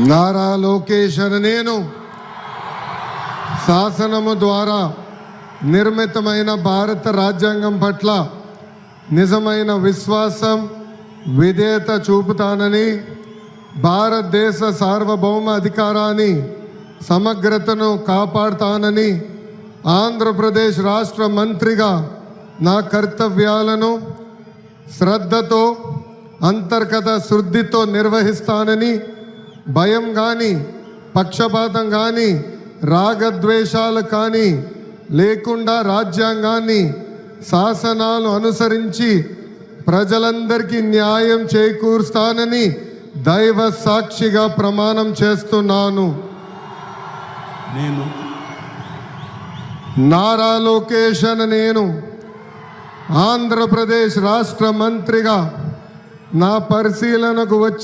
నారా లోకేష్ అనే నేను శాసనము ద్వారా నిర్మితమైన భారత రాజ్యాంగం పట్ల నిజమైన విశ్వాసం విధేయత చూపుతానని, భారతదేశ సార్వభౌమ అధికారాన్ని సమగ్రతను కాపాడుతానని, ఆంధ్రప్రదేశ్ రాష్ట్ర మంత్రిగా నా కర్తవ్యాలను శ్రద్ధతో అంతర్గత శుద్ధితో నిర్వహిస్తానని, భయం కానీ పక్షపాతం కానీ రాగద్వేషాలు కానీ లేకుండా రాజ్యాంగాన్ని శాసనాలు అనుసరించి ప్రజలందరికీ న్యాయం చేకూరుస్తానని దైవ సాక్షిగా ప్రమాణం చేస్తున్నాను. నేను నారా లోకేష్ అనే నేను ఆంధ్రప్రదేశ్ రాష్ట్ర మంత్రిగా నా పరిశీలనకు వచ్చి